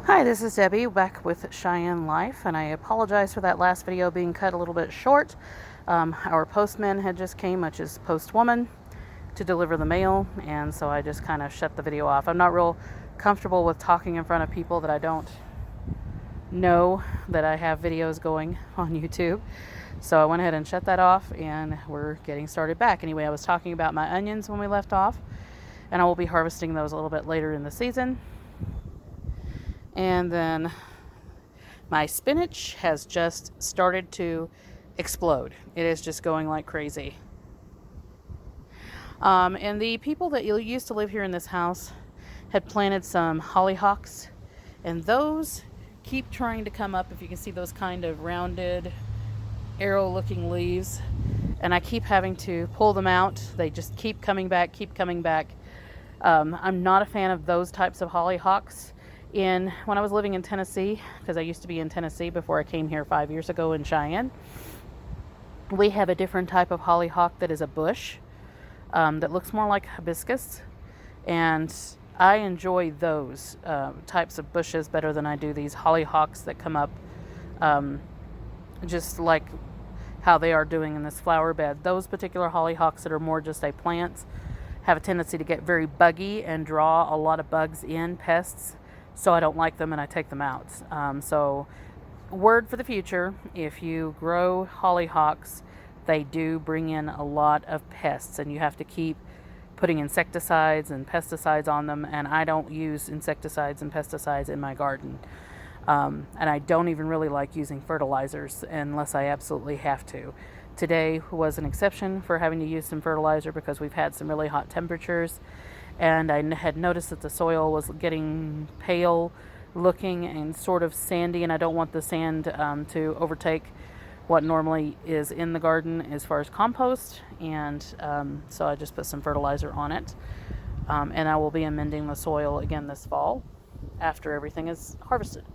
Hi, this is Debbie back with Cheyenne Life, and I apologize for that last video being cut a little bit short. Our postman had just came, which is postwoman, to deliver the mail, and so I just kind of shut the video off. I'm not real comfortable with talking in front of people that I don't know that I have videos going on YouTube. So I went ahead and shut that off, and we're getting started back. Anyway, I was talking about my onions when we left off, and I will be harvesting those a little bit later in the season. And then my spinach has just started to explode. It is just going like crazy. And the people that used to live here in this house had planted some hollyhocks, and those keep trying to come up. If you can see those kind of rounded arrow looking leaves, and I keep having to pull them out. They just keep coming back. I'm not a fan of those types of hollyhocks. When I was living in Tennessee, because I used to be in Tennessee before I came here 5 years ago in Cheyenne, we have a different type of hollyhock that is a bush that looks more like hibiscus, and I enjoy those types of bushes better than I do these hollyhocks that come up just like how they are doing in this flower bed. Those particular hollyhocks that are more just a plant have a tendency to get very buggy and draw a lot of bugs in, pests. So I don't like them and I take them out. So word for the future, if you grow hollyhocks, they do bring in a lot of pests, and you have to keep putting insecticides and pesticides on them, and I don't use insecticides and pesticides in my garden. And I don't even really like using fertilizers unless I absolutely have to. Today was an exception for having to use some fertilizer because we've had some really hot temperatures, and I had noticed that the soil was getting pale looking and sort of sandy, and I don't want the sand to overtake what normally is in the garden as far as compost, and so I just put some fertilizer on it, and I will be amending the soil again this fall after everything is harvested.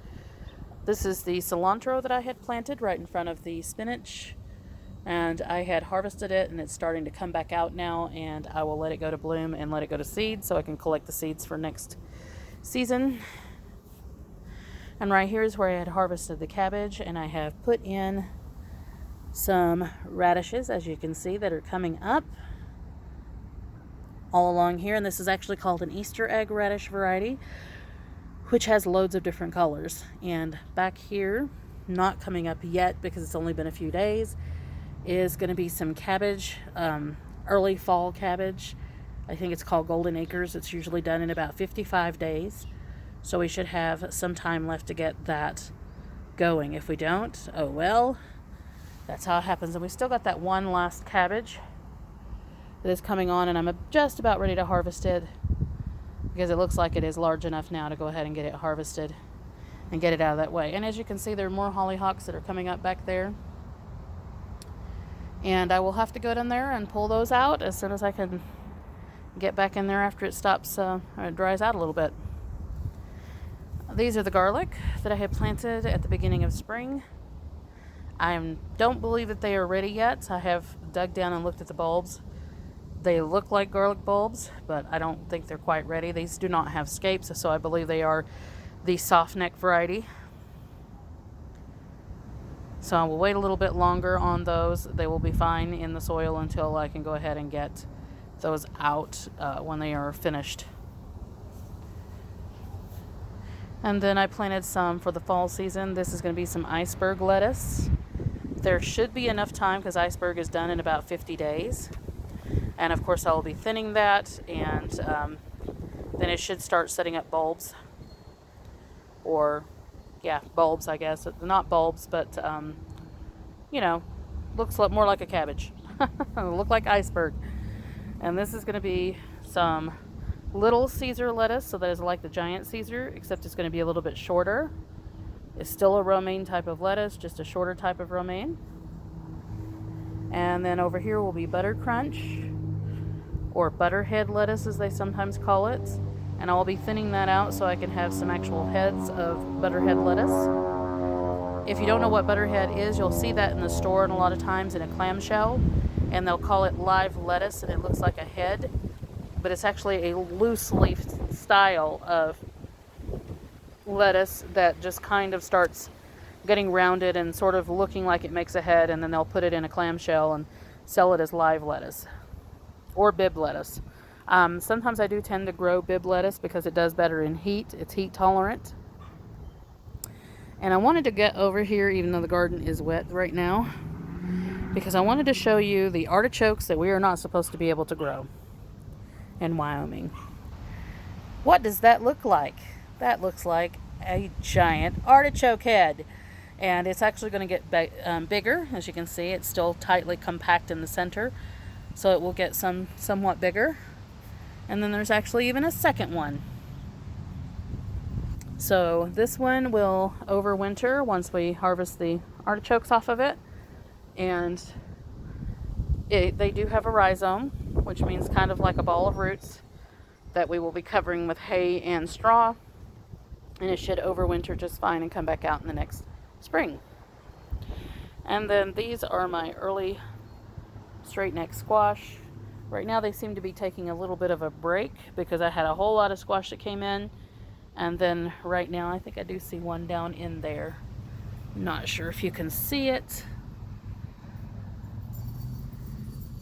This is the cilantro that I had planted right in front of the spinach, and I had harvested it, and it's starting to come back out now, and I will let it go to bloom and let it go to seed so I can collect the seeds for next season. And right here is where I had harvested the cabbage, and I have put in some radishes, as you can see, that are coming up all along here. And this is actually called an Easter egg radish variety, which has loads of different colors. And back here, not coming up yet because it's only been a few days, is going to be some cabbage, early fall cabbage. I think it's called Golden Acres. It's usually done in about 55 days. So we should have some time left to get that going. If we don't, oh well, that's how it happens. And we still got that one last cabbage that is coming on, and I'm just about ready to harvest it because it looks like it is large enough now to go ahead and get it harvested and get it out of that way. And as you can see, there are more hollyhocks that are coming up back there. And I will have to go down there and pull those out as soon as I can get back in there after it stops, or it dries out a little bit. These are the garlic that I had planted at the beginning of spring. I don't believe that they are ready yet. I have dug down and looked at the bulbs. They look like garlic bulbs, but I don't think they're quite ready. These do not have scapes, so I believe they are the soft neck variety. So I will wait a little bit longer on those. They will be fine in the soil until I can go ahead and get those out when they are finished. And then I planted some for the fall season. This is going to be some iceberg lettuce. There should be enough time because iceberg is done in about 50 days. And of course I will be thinning that, and then it should start setting up bulbs. Or bulbs, I guess. Not bulbs, but, looks more like a cabbage. Look like iceberg. And this is going to be some little Caesar lettuce, so that is like the giant Caesar, except it's going to be a little bit shorter. It's still a romaine type of lettuce, just a shorter type of romaine. And then over here will be butter crunch, or butterhead lettuce as they sometimes call it. And I will be thinning that out so I can have some actual heads of butterhead lettuce. If you don't know what butterhead is, you'll see that in the store and a lot of times in a clamshell, and they'll call it live lettuce, and it looks like a head, but it's actually a loose leaf style of lettuce that just kind of starts getting rounded and sort of looking like it makes a head, and then they'll put it in a clamshell and sell it as live lettuce or bib lettuce. Sometimes I do tend to grow bib lettuce because it does better in heat. It's heat tolerant. And I wanted to get over here, even though the garden is wet right now, because I wanted to show you the artichokes that we are not supposed to be able to grow in Wyoming. What does that look like? That looks like a giant artichoke head. And it's actually going to get bigger. As you can see, it's still tightly compact in the center, so it will get somewhat bigger. And then there's actually even a second one. So this one will overwinter once we harvest the artichokes off of it. And they do have a rhizome, which means kind of like a ball of roots that we will be covering with hay and straw. And it should overwinter just fine and come back out in the next spring. And then these are my early straight neck squash. Right now they seem to be taking a little bit of a break because I had a whole lot of squash that came in. And then right now I think I do see one down in there. Not sure if you can see it.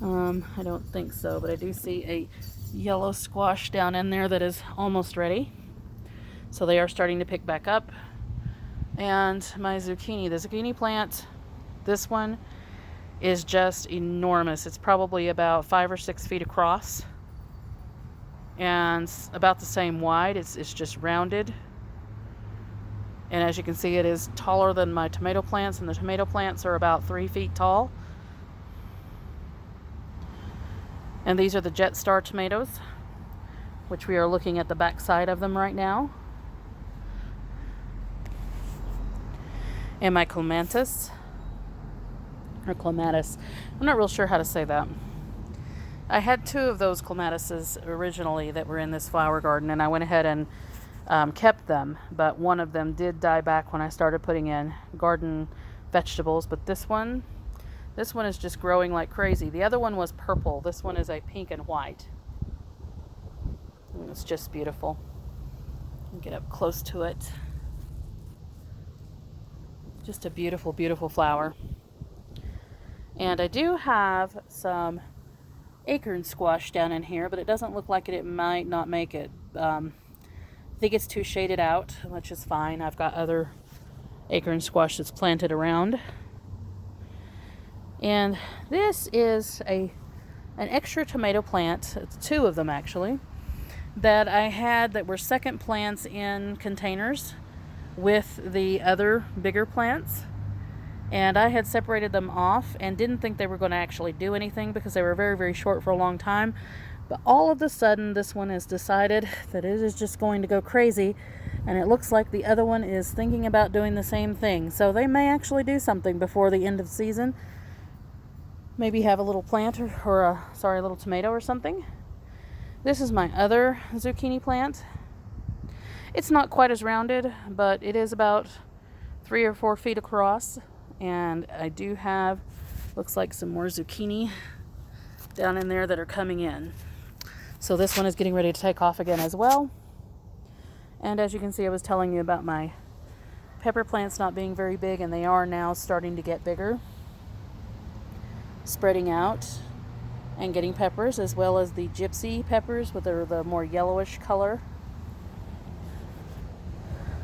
I don't think so, but I do see a yellow squash down in there that is almost ready. So they are starting to pick back up. And my zucchini, the zucchini plant, this one is just enormous. It's probably about 5 or 6 feet across and about the same wide. It's just rounded. And as you can see, it is taller than my tomato plants, and the tomato plants are about 3 feet tall. And these are the Jet Star tomatoes, which we are looking at the back side of them right now. And my clematis, or clematis, I'm not real sure how to say that. I had 2 of those clematises originally that were in this flower garden, and I went ahead and kept them, but one of them did die back when I started putting in garden vegetables. But this one is just growing like crazy. The other one was purple. This one is a pink and white. And it's just beautiful. Get up close to it. Just a beautiful, beautiful flower. And I do have some acorn squash down in here, but it doesn't look like it might not make it. I think it's too shaded out, which is fine. I've got other acorn squash that's planted around. And this is an extra tomato plant. It's 2 of them actually, that I had that were second plants in containers with the other bigger plants. And I had separated them off and didn't think they were going to actually do anything because they were very, very short for a long time. But all of a sudden, this one has decided that it is just going to go crazy. And it looks like the other one is thinking about doing the same thing. So they may actually do something before the end of the season. Maybe have a little plant or a little tomato or something. This is my other zucchini plant. It's not quite as rounded, but it is about 3 or 4 feet across. And I do have, looks like some more zucchini down in there that are coming in. So this one is getting ready to take off again as well. And as you can see, I was telling you about my pepper plants not being very big, and they are now starting to get bigger, spreading out and getting peppers, as well as the gypsy peppers with the more yellowish color.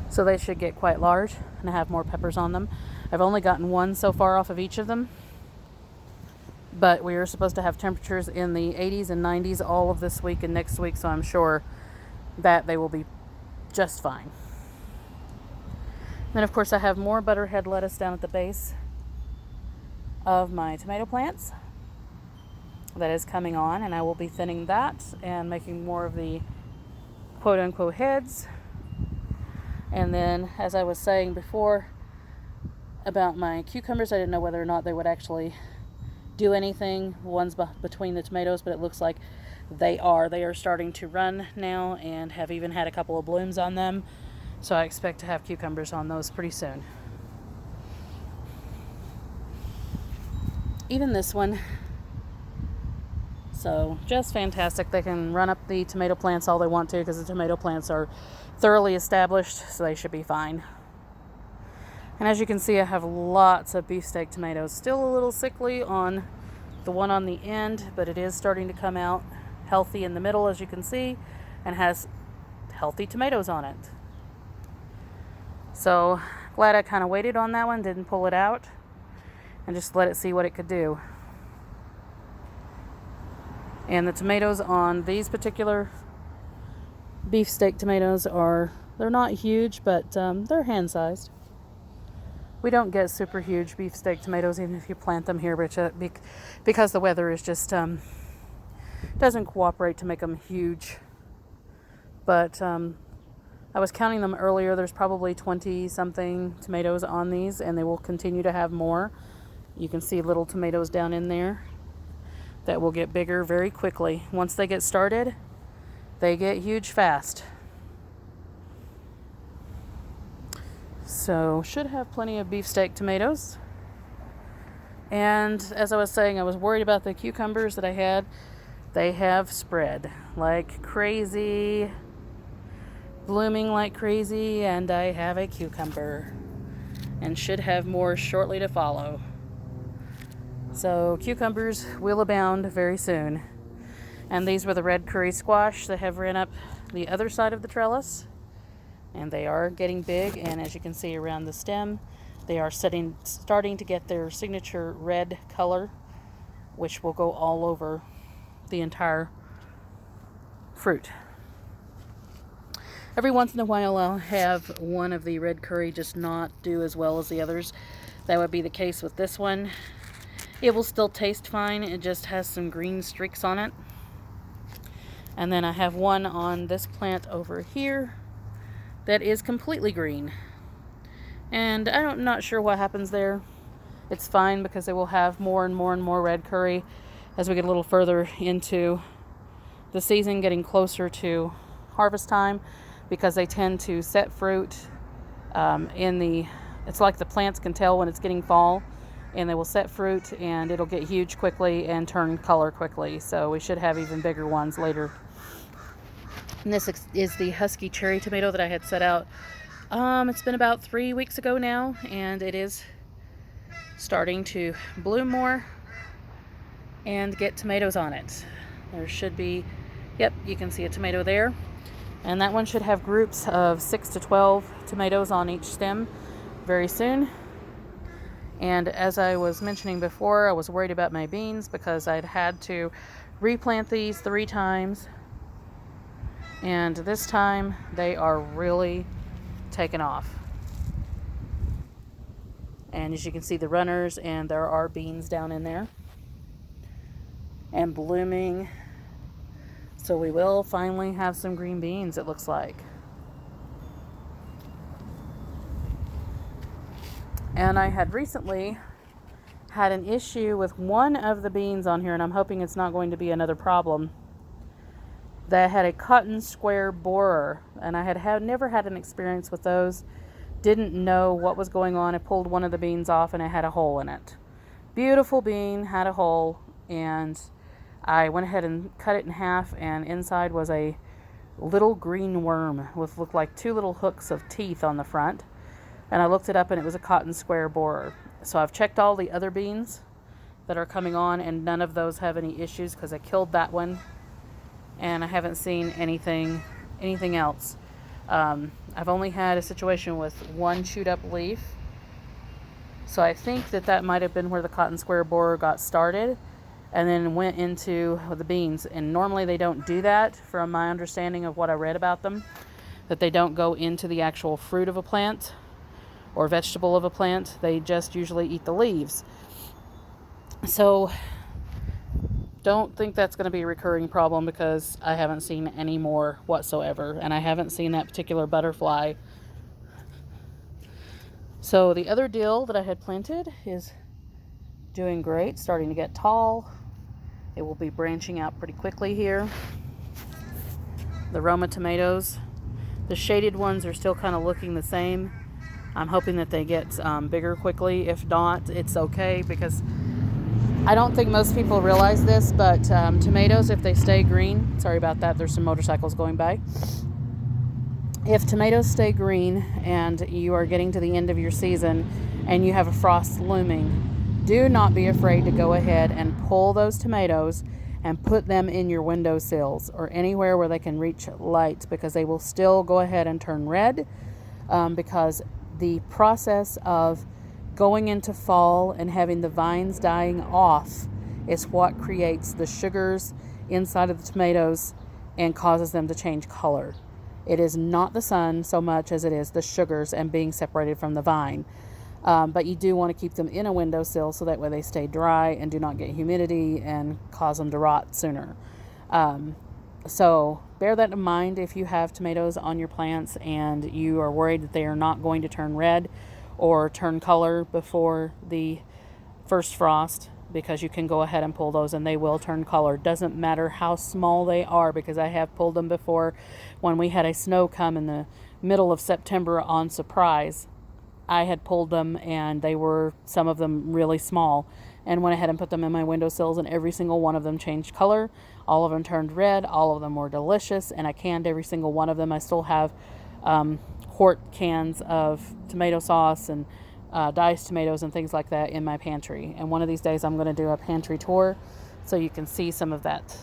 So they should get quite large and have more peppers on them. I've only gotten 1 so far off of each of them, but we are supposed to have temperatures in the 80s and 90s all of this week and next week, so I'm sure that they will be just fine. Then of course I have more butterhead lettuce down at the base of my tomato plants that is coming on, and I will be thinning that and making more of the quote-unquote heads. And then, as I was saying before about my cucumbers, I didn't know whether or not they would actually do anything, ones between the tomatoes, but it looks like they are starting to run now and have even had a couple of blooms on them. So I expect to have cucumbers on those pretty soon. Even this one So just fantastic. They can run up the tomato plants all they want to because the tomato plants are thoroughly established, so they should be fine. And as you can see, I have lots of beefsteak tomatoes. Still a little sickly on the one on the end, but it is starting to come out healthy in the middle, as you can see, and has healthy tomatoes on it. So glad I kind of waited on that one, didn't pull it out, and just let it see what it could do. And the tomatoes on these particular beefsteak tomatoes they're not huge, but they're hand-sized. We don't get super huge beefsteak tomatoes even if you plant them here, because the weather is just doesn't cooperate to make them huge. But I was counting them earlier. There's probably 20-something tomatoes on these, and they will continue to have more. You can see little tomatoes down in there that will get bigger very quickly. Once they get started, they get huge fast. So should have plenty of beefsteak tomatoes. And as I was saying, I was worried about the cucumbers that I had. They have spread like crazy, blooming like crazy, and I have a cucumber and should have more shortly to follow. So cucumbers will abound very soon. And these were the red curry squash that have ran up the other side of the trellis. And they are getting big, and as you can see around the stem, they are starting to get their signature red color, which will go all over the entire fruit. Every once in a while I'll have one of the red curry just not do as well as the others. That would be the case with this one. It will still taste fine, it just has some green streaks on it. And then I have one on this plant over here that is completely green. And I'm not sure what happens there. It's fine because they will have more and more and more red curry as we get a little further into the season, getting closer to harvest time, because they tend to set fruit it's like the plants can tell when it's getting fall, and they will set fruit and it'll get huge quickly and turn color quickly. So we should have even bigger ones later. And this is the husky cherry tomato that I had set out. It's been about 3 weeks ago now, and it is starting to bloom more and get tomatoes on it. There should be, yep, you can see a tomato there. And that one should have groups of 6 to 12 tomatoes on each stem very soon. And as I was mentioning before, I was worried about my beans because I'd had to replant these 3 times. And this time they are really taken off. And as you can see, the runners, and there are beans down in there and blooming. So we will finally have some green beans, it looks like. And I had recently had an issue with one of the beans on here, and I'm hoping it's not going to be another problem, that had a cotton square borer, and I had never had an experience with those. Didn't know what was going on. I pulled one of the beans off and it had a hole in it. Beautiful bean, had a hole, and I went ahead and cut it in half, and inside was a little green worm with looked like 2 little hooks of teeth on the front. And I looked it up and it was a cotton square borer. So I've checked all the other beans that are coming on, and none of those have any issues because I killed that one. And I haven't seen anything else. I've only had a situation with one chewed up leaf. So I think that might have been where the cotton square borer got started and then went into the beans. And normally they don't do that, from my understanding of what I read about them, that they don't go into the actual fruit of a plant or vegetable of a plant. They just usually eat the leaves. So don't think that's going to be a recurring problem, because I haven't seen any more whatsoever, and I haven't seen that particular butterfly. So the other dill that I had planted is doing great, starting to get tall. It will be branching out pretty quickly here. The Roma tomatoes, the shaded ones are still kind of looking the same. I'm hoping that they get bigger quickly. If not, it's okay, because I don't think most people realize this, but tomatoes, if they stay green, sorry about that, there's some motorcycles going by. If tomatoes stay green and you are getting to the end of your season and you have a frost looming, do not be afraid to go ahead and pull those tomatoes and put them in your windowsills or anywhere where they can reach light, because they will still go ahead and turn red, because the process of going into fall and having the vines dying off is what creates the sugars inside of the tomatoes and causes them to change color. It is not the sun so much as it is the sugars and being separated from the vine. But you do want to keep them in a windowsill so that way they stay dry and do not get humidity and cause them to rot sooner. So bear that in mind if you have tomatoes on your plants and you are worried that they are not going to turn red or turn color before the first frost, because you can go ahead and pull those and they will turn color. Doesn't matter how small they are, because I have pulled them before. When we had a snow come in the middle of September on surprise, I had pulled them and they were, some of them, really small, and went ahead and put them in my windowsills, and every single one of them changed color. All of them turned red. All of them were delicious, and I canned every single one of them. I still have quart cans of tomato sauce and diced tomatoes and things like that in my pantry. And one of these days I'm going to do a pantry tour so you can see some of that.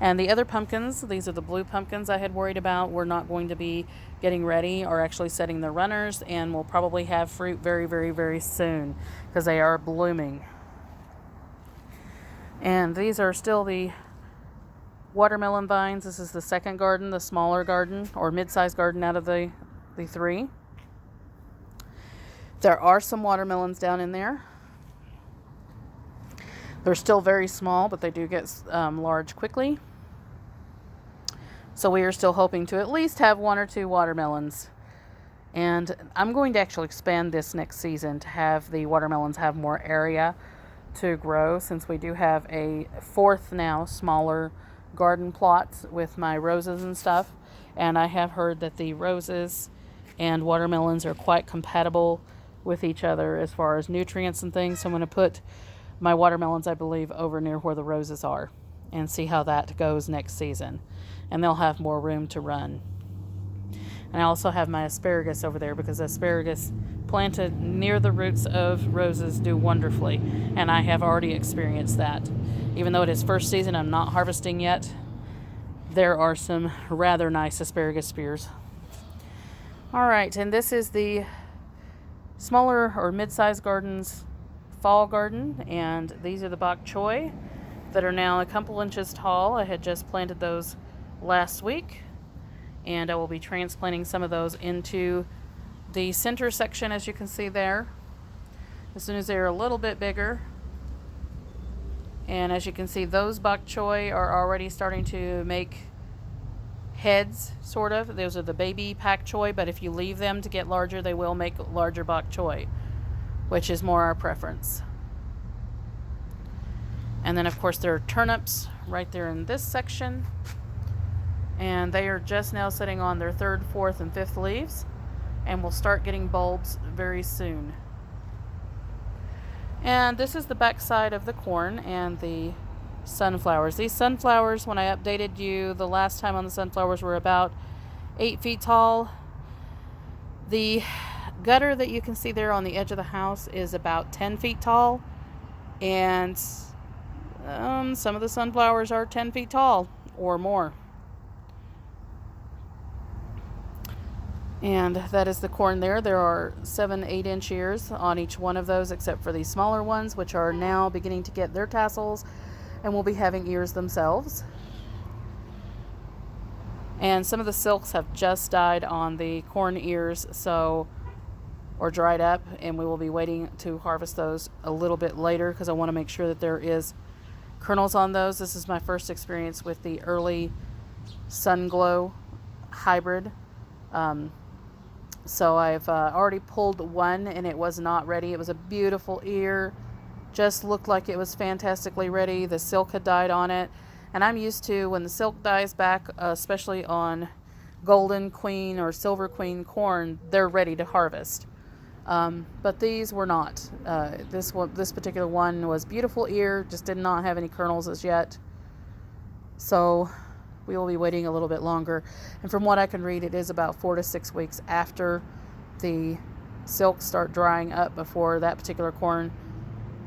And the other pumpkins, these are the blue pumpkins I had worried about, were not going to be getting ready or actually setting their runners, and will probably have fruit very, very, very soon because they are blooming. And these are still the watermelon vines. This is the second garden, the smaller garden or mid-sized garden out of the three. There are some watermelons down in there. They're still very small, but they do get large quickly. So we are still hoping to at least have 1 or 2 watermelons. And I'm going to actually expand this next season to have the watermelons have more area to grow, since we do have a 4th now smaller garden plot with my roses and stuff. And I have heard that the roses and watermelons are quite compatible with each other as far as nutrients and things. So I'm going to put my watermelons, I believe, over near where the roses are and see how that goes next season. And they'll have more room to run. And I also have my asparagus over there, because asparagus planted near the roots of roses do wonderfully. And I have already experienced that. Even though it is first season, I'm not harvesting yet. There are some rather nice asparagus spears. All right, and this is the smaller or mid-sized gardens fall garden, and these are the bok choy that are now a couple inches tall. I had just planted those last week, and I will be transplanting some of those into the center section, as you can see there, as soon as they're a little bit bigger. And as you can see, those bok choy are already starting to make heads, sort of. Those are the baby pak choy, but if you leave them to get larger, they will make larger bok choy, which is more our preference. And then, of course, there are turnips right there in this section. And they are just now sitting on their 3rd, 4th, and 5th leaves, and will start getting bulbs very soon. And this is the back side of the corn and the sunflowers. These sunflowers, when I updated you the last time on the sunflowers, were about 8 feet tall. The gutter that you can see there on the edge of the house is about 10 feet tall. And some of the sunflowers are 10 feet tall or more. And that is the corn there. There are 7 8-inch ears on each one of those, except for these smaller ones, which are now beginning to get their tassels and will be having ears themselves. And some of the silks have just died on the corn ears, or dried up, and we will be waiting to harvest those a little bit later, because I want to make sure that there is kernels on those. This is my first experience with the early Sun Glow hybrid. So I've already pulled one, and it was not ready. It was a beautiful ear, just looked like it was fantastically ready. The silk had died on it, and I'm used to, when the silk dies back, especially on Golden Queen or Silver Queen corn, they're ready to harvest. But these were not. This particular one was beautiful ear, just did not have any kernels as yet. So we will be waiting a little bit longer. And from what I can read, it is about 4 to 6 weeks after the silks start drying up before that particular corn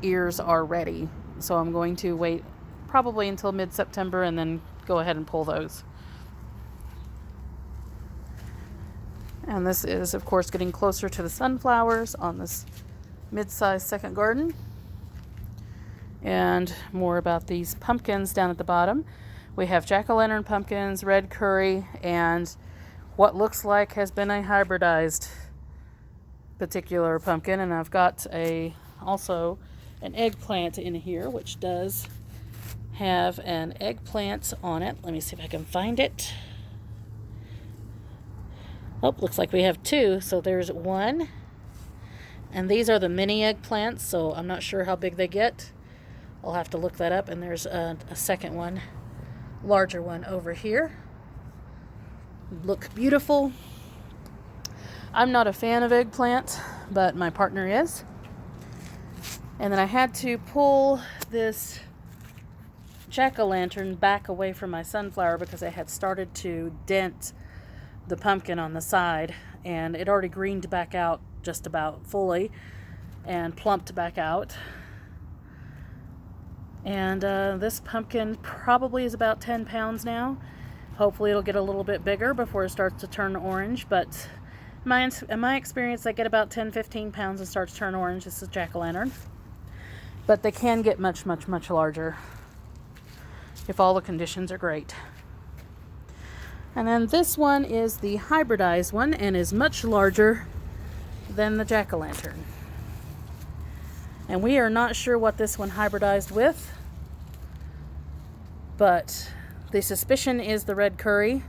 ears are ready. So I'm going to wait probably until mid-September and then go ahead and pull those. And this is, of course, getting closer to the sunflowers on this mid-sized second garden. And more about these pumpkins down at the bottom. We have jack-o'-lantern pumpkins, red curry, and what looks like has been a hybridized particular pumpkin. And I've got also an eggplant in here, which does have an eggplant on it. Let me see if I can find it. Oh, looks like we have two. So there's one. And these are the mini eggplants, so I'm not sure how big they get. I'll have to look that up. And there's a second one, larger one over here. Look beautiful. I'm not a fan of eggplant, but my partner is. And then I had to pull this jack-o'-lantern back away from my sunflower because I had started to dent the pumpkin on the side, and it already greened back out just about fully and plumped back out. And this pumpkin probably is about 10 pounds now. Hopefully it'll get a little bit bigger before it starts to turn orange, but in my experience, they get about 10-15 pounds and start to turn orange. This is jack-o'-lantern. But they can get much, much, much larger if all the conditions are great. And then this one is the hybridized one and is much larger than the jack-o'-lantern. And we are not sure what this one hybridized with, but the suspicion is the red curry,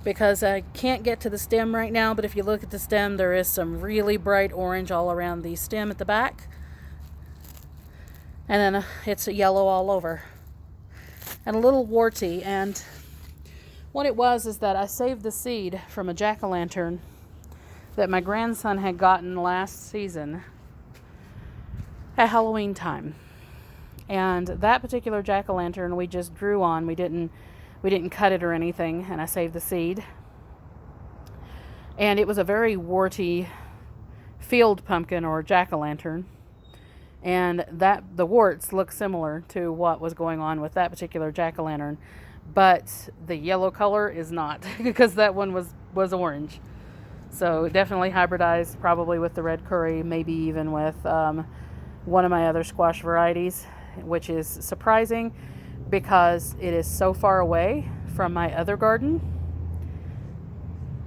because I can't get to the stem right now, but if you look at the stem, there is some really bright orange all around the stem at the back. And then it's yellow all over. And a little warty. And what it was is that I saved the seed from a jack-o'-lantern that my grandson had gotten last season at Halloween time. And that particular jack-o'-lantern we just drew on. We didn't cut it or anything, and I saved the seed. And it was a very warty field pumpkin or jack-o'-lantern. And the warts look similar to what was going on with that particular jack-o'-lantern. But the yellow color is not, because that one was orange. So definitely hybridized, probably with the red curry, maybe even with one of my other squash varieties, which is surprising because it is so far away from my other garden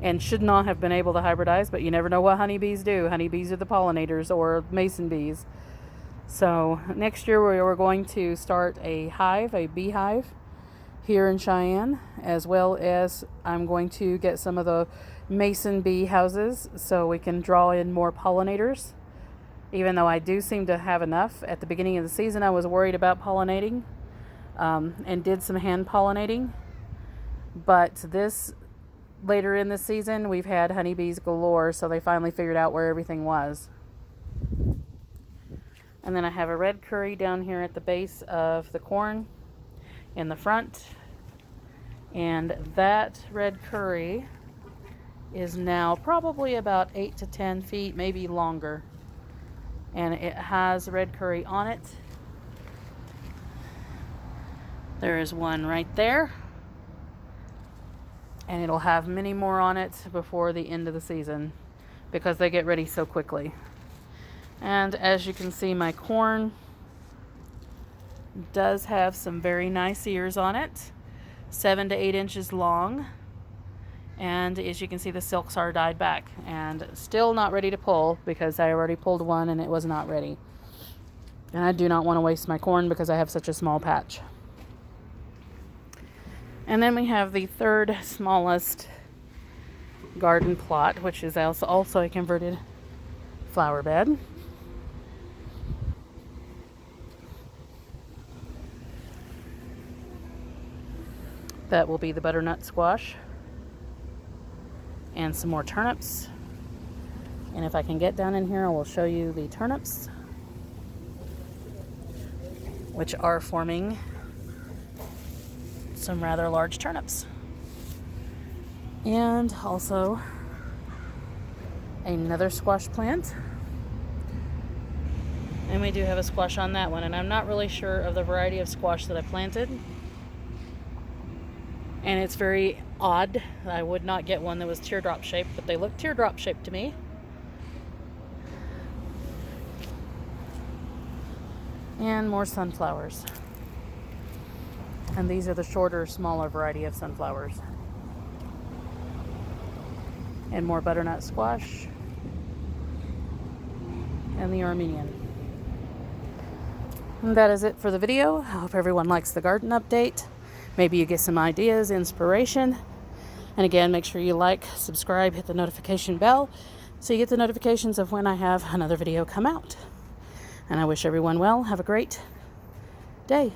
and should not have been able to hybridize, but you never know what honeybees do. Honeybees are the pollinators, or mason bees. So next year we are going to start a beehive here in Cheyenne, as well as I'm going to get some of the mason bee houses so we can draw in more pollinators. Even though I do seem to have enough. At the beginning of the season I was worried about pollinating and did some hand pollinating. But later in the season we've had honeybees galore, so they finally figured out where everything was. And then I have a red curry down here at the base of the corn in the front. And that red curry is now probably about 8 to 10 feet, maybe longer. And it has red curry on it. There is one right there. And it'll have many more on it before the end of the season because they get ready so quickly. And as you can see, my corn does have some very nice ears on it, 7 to 8 inches long. And as you can see, the silks are dyed back and still not ready to pull because I already pulled one and it was not ready. And I do not want to waste my corn because I have such a small patch. And then we have the third smallest garden plot, which is also a converted flower bed. That will be the butternut squash and some more turnips. And if I can get down in here, I will show you the turnips, which are forming some rather large turnips. And also another squash plant. And we do have a squash on that one, and I'm not really sure of the variety of squash that I planted. And it's very odd. I would not get one that was teardrop shaped, but they look teardrop shaped to me. And more sunflowers. And these are the shorter, smaller variety of sunflowers. And more butternut squash. And the Armenian. And that is it for the video. I hope everyone likes the garden update. Maybe you get some ideas, inspiration. And again, make sure you like, subscribe, hit the notification bell so you get the notifications of when I have another video come out. And I wish everyone well. Have a great day.